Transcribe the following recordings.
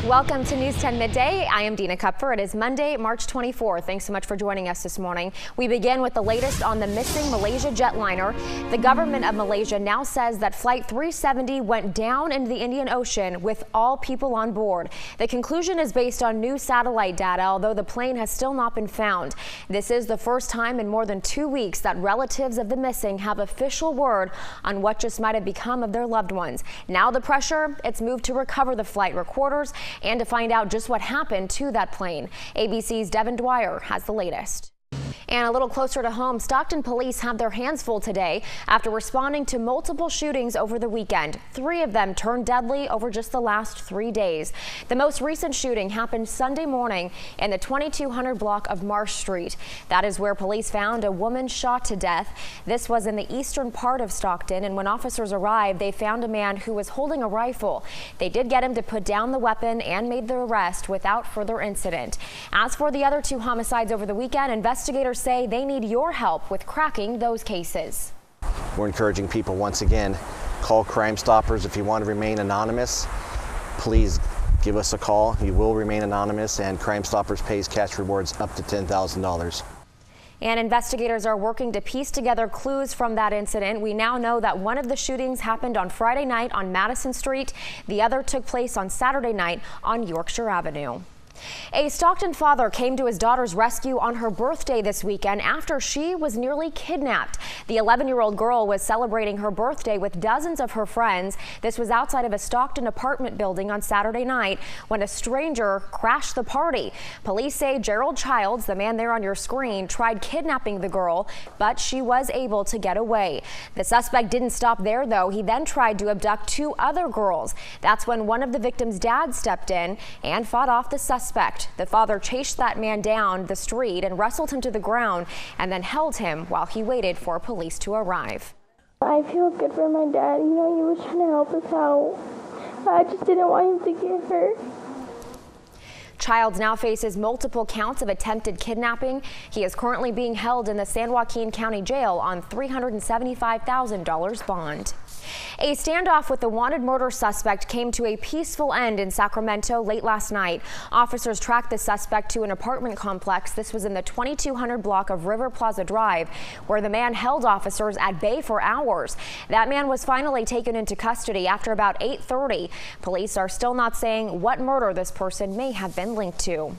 Welcome to News 10 Midday. I am Dina Kupfer. It is Monday, March 24th. Thanks so much for joining us this morning. We begin with the latest on the missing Malaysia jetliner. The government of Malaysia now says that Flight 370 went down into the Indian Ocean with all people on board. The conclusion is based on new satellite data, although the plane has still not been found. This is the first time in more than 2 weeks that relatives of the missing have official word on what just might have become of their loved ones. Now the pressure, it's moved to recover the flight recorders and to find out just what happened to that plane. ABC's Devin Dwyer has the latest. And a little closer to home, Stockton police have their hands full today after responding to multiple shootings over the weekend. 3 of them turned deadly over just the last 3 days. The most recent shooting happened Sunday morning in the 2200 block of Marsh Street. That is where police found a woman shot to death. This was in the eastern part of Stockton, and when officers arrived, they found a man who was holding a rifle. They did get him to put down the weapon and made the arrest without further incident. As for the other 2 homicides over the weekend, investigators say they need your help with cracking those cases. We're encouraging people once again, call Crime Stoppers if you want to remain anonymous. Please give us a call. You will remain anonymous, and Crime Stoppers pays cash rewards up to $10,000. And investigators are working to piece together clues from that incident. We now know that one of the shootings happened on Friday night on Madison Street. The other took place on Saturday night on Yorkshire Avenue. A Stockton father came to his daughter's rescue on her birthday this weekend after she was nearly kidnapped. The 11-year-old girl was celebrating her birthday with dozens of her friends. This was outside of a Stockton apartment building on Saturday night when a stranger crashed the party. Police say Gerald Childs, the man there on your screen, tried kidnapping the girl, but she was able to get away. The suspect didn't stop there, though. He then tried to abduct 2 other girls. That's when one of the victim's dads stepped in and fought off the suspect. The father chased that man down the street and wrestled him to the ground and then held him while he waited for police to arrive. I feel good for my dad. You know, he was trying to help us out. I just didn't want him to get hurt. Childs now faces multiple counts of attempted kidnapping. He is currently being held in the San Joaquin County Jail on $375,000 bond. A standoff with the wanted murder suspect came to a peaceful end in Sacramento late last night. Officers tracked the suspect to an apartment complex. This was in the 2200 block of River Plaza Drive, where the man held officers at bay for hours. That man was finally taken into custody after about 8:30. Police are still not saying what murder this person may have been linked to.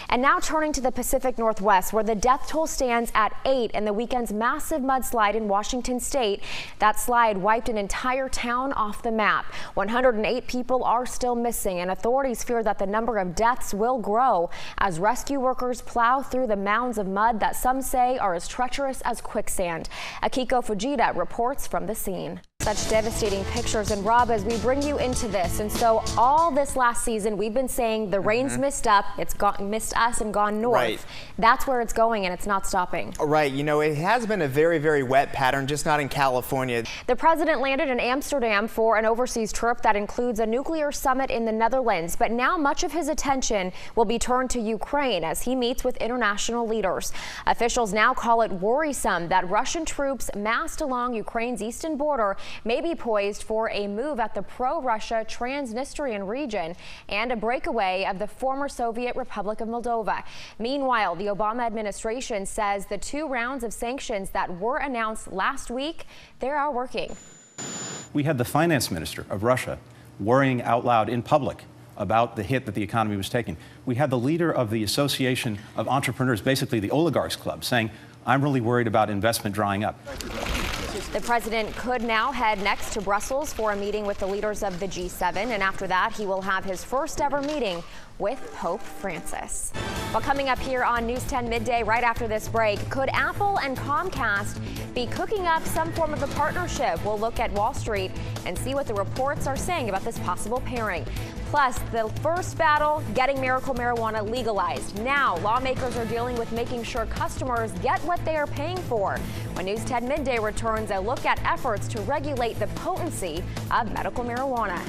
And now turning to the Pacific Northwest, where the death toll stands at 8 in the weekend's massive mudslide in Washington state. That slide wiped an entire town off the map. 108 people are still missing, and authorities fear that the number of deaths will grow as rescue workers plow through the mounds of mud that some say are as treacherous as quicksand. Akiko Fujita reports from the scene. Such devastating pictures. And Rob, as we bring you into this, and so all this last season we've been saying the rain's missed us and gone north. Right. That's where it's going, and it's not stopping. Right. You know, it has been a very, very wet pattern, just not in California. The president landed in Amsterdam for an overseas trip that includes a nuclear summit in the Netherlands. But now much of his attention will be turned to Ukraine as he meets with international leaders. Officials now call it worrisome that Russian troops massed along Ukraine's eastern border may be poised for a move at the pro-Russia Transnistrian region and a breakaway of the former Soviet Republic of Moldova. Meanwhile, the Obama administration says the 2 rounds of sanctions that were announced last week, they are working. We had the finance minister of Russia worrying out loud in public about the hit that the economy was taking. We had the leader of the Association of Entrepreneurs, basically the Oligarchs Club, saying, I'm really worried about investment drying up. The president could now head next to Brussels for a meeting with the leaders of the G7, and after that, he will have his first ever meeting with Pope Francis. Well, coming up here on News 10 Midday, right after this break, could Apple and Comcast be cooking up some form of a partnership? We'll look at Wall Street and see what the reports are saying about this possible pairing. Plus, the first battle, getting medical marijuana legalized. Now, lawmakers are dealing with making sure customers get what they are paying for. When News 10 Midday returns, a look at efforts to regulate the potency of medical marijuana.